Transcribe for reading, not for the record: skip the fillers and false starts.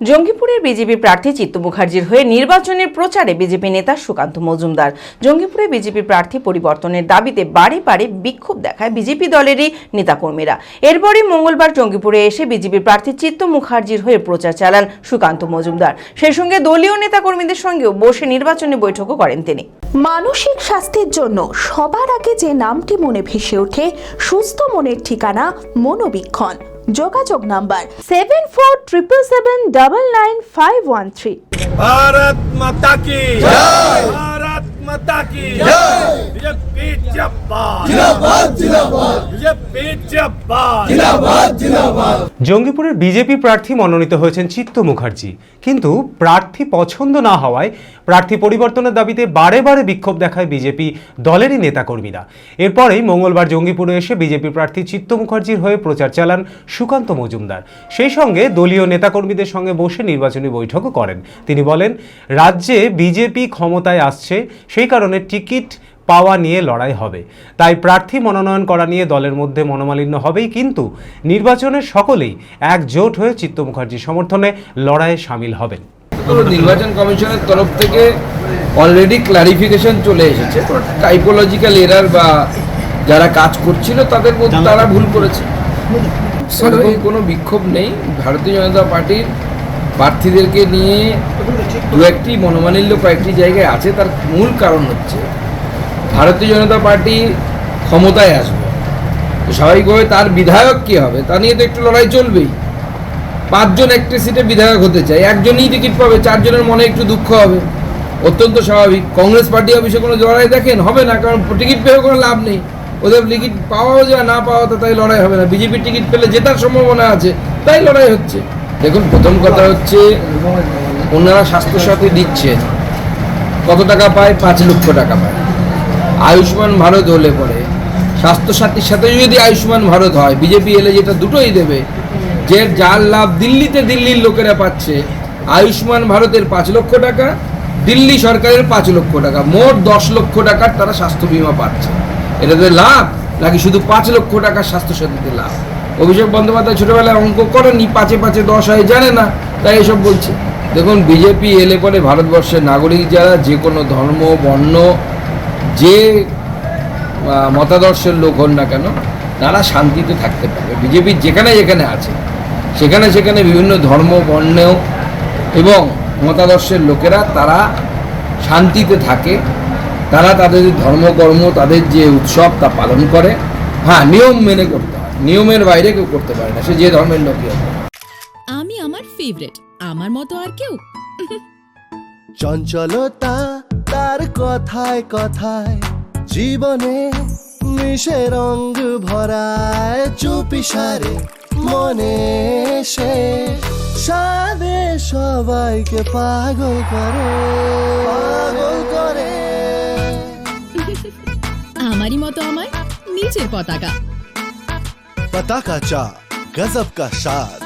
জঙ্গিপুরের BJP প্রার্থী চিত্ত মুখার্জির হয়ে নির্বাচনের প্রচারে বিজেপি নেতা সুকান্ত মজুমদার। জঙ্গিপুরে বিজেপি প্রার্থী পরিবর্তনের দাবিতে বাড়ি বাড়ি বিক্ষোভ দেখায় বিজেপি দলেরই নেতাকর্মীরা। এরপরই মঙ্গলবার জঙ্গিপুরে এসে বিজেপি প্রার্থী চিত্ত মুখার্জির হয়ে প্রচার চালান সুকান্ত মজুমদার। সেই সঙ্গে দলীয় নেতাকর্মীদের সঙ্গেও বসে নির্বাচনী বৈঠকও করেন তিনি। মানসিক স্বাস্থ্যের জন্য সবার আগে যে নামটি মনে ভেসে ওঠে, সুস্থ মনের ঠিকানা মনোবীক্ষণ। যোগাযোগ নাম্বার 7477799513। भारत माता की जय, भारत माता की जय। बीजेपी जिंदाबाद, जिंदाबाद, जिंदाबाद। बीजेपी जिंदाबाद, जिंदाबाद, जिंदाबाद। জঙ্গিপুরের বিজেপি প্রার্থী মনোনীত হয়েছেন চিত্ত মুখার্জি, কিন্তু প্রার্থী পছন্দ না হওয়ায় প্রার্থী পরিবর্তনের দাবিতে বারে বারে বিক্ষোভ দেখায় বিজেপি দলেরই নেতাকর্মীরা। এরপরেই মঙ্গলবার জঙ্গিপুরে এসে বিজেপি প্রার্থী চিত্ত মুখার্জির হয়ে প্রচার চালান সুকান্ত মজুমদার। সেই সঙ্গে দলীয় নেতাকর্মীদের সঙ্গে বসে নির্বাচনী বৈঠকও করেন। তিনি বলেন, রাজ্যে বিজেপি ক্ষমতায় আসছে, সেই কারণে টিকিট পাওয়া নিয়ে লড়াই হবে। তাই প্রার্থী মনোনয়ন করা নিয়ে দলের মধ্যে মনোমালিন্য হবেই, কিন্তু নির্বাচনে সকলেই একজোট হয়ে চিত্ত মুখার্জির সমর্থনে লড়াইয়ে সামিল হবেন। নির্বাচন কমিশনের তরফ থেকে অলরেডি ক্লারিফিকেশন চলে এসেছে। টাইপোলজিক্যাল এরার বা যারা কাজ করছিল তাদের মধ্যে তারা ভুল করেছে, সেরকম কোনো বিক্ষোভ নেই। ভারতীয় জনতা পার্টির প্রার্থীদেরকে নিয়ে দু একটি মনোমালিন্য কয়েকটি জায়গায় আছে। তার মূল কারণ হচ্ছে ভারতীয় জনতা পার্টি ক্ষমতায় আসবে, তো স্বাভাবিকভাবে তার বিধায়ক কী হবে তা নিয়ে তো একটু লড়াই চলবেই। 5 জন একটি সিটে বিধায়ক হতে চায়, একজনই টিকিট পাবে, 4 জনের মনে একটু দুঃখ হবে, অত্যন্ত স্বাভাবিক। কংগ্রেস পার্টি অফিসে কোনো লড়াই দেখেন হবে না, কারণ টিকিট পেয়েও কোনো লাভ নেই। ওদের টিকিট পাওয়াও যায় না পাওয়া তো তাই লড়াই হবে না। বিজেপির টিকিট পেলে জেতার সম্ভাবনা আছে, তাই লড়াই হচ্ছে। দেখুন, প্রথম কথা হচ্ছে ওনারা স্বাস্থ্যসাথী দিচ্ছেন, কত টাকা পায়? 5 লক্ষ টাকা পায়। আয়ুষ্মান ভারত হলে পরে স্বাস্থ্যসাথীর সাথে যদি আয়ুষ্মান ভারত হয়, বিজেপি এলে যেটা দুটোই দেবে, যে যার লাভ দিল্লির লোকেরা পাচ্ছে আয়ুষ্মান ভারতের 5 লক্ষ টাকা, দিল্লি সরকারের 5 লক্ষ টাকা, মোট 10 লক্ষ টাকার তারা স্বাস্থ্য বিমা পাচ্ছে। এটাতে লাভ নাকি শুধু 5 লক্ষ টাকার স্বাস্থ্যসাথীতে লাভ? অভিষেক বন্দ্যোপাধ্যায় ছোটবেলায় অঙ্ক করেনি, 5 এ 10 হয় জানে না, তাই এসব বলছে। দেখুন, বিজেপি এলে পরে ভারতবর্ষের নাগরিক যারা যে কোনো ধর্ম বর্ণ যে মতাদর্শের লোক হন না কেন, তারা শান্তিতে থাকতে পারবে। বিজেপি যেখানে যেখানে আছে সেখানে বিভিন্ন ধর্ম বর্ণ এবং মতাদর্শের লোকেরা তারা শান্তিতে থাকে, তারা তাদের ধর্মকর্ম তাদের যে উৎসব তা পালন করে। হ্যাঁ, নিয়ম মেনে করতে হয়, নিয়মের বাইরে কেউ করতে পারে না, সে যে ধর্মের লোকই হবে। আমি আমার ফেভারিট, আমার মতো আর কেউ। চঞ্চলতা তার কথায় কথায় জীবনে মিশে রঙ ভরায়, চুপি সারে মনে সে সাদে সবাইকে পাগল করে। আমারই মতো আমার নিচের পতাকা। पताका चा गजब का शाद।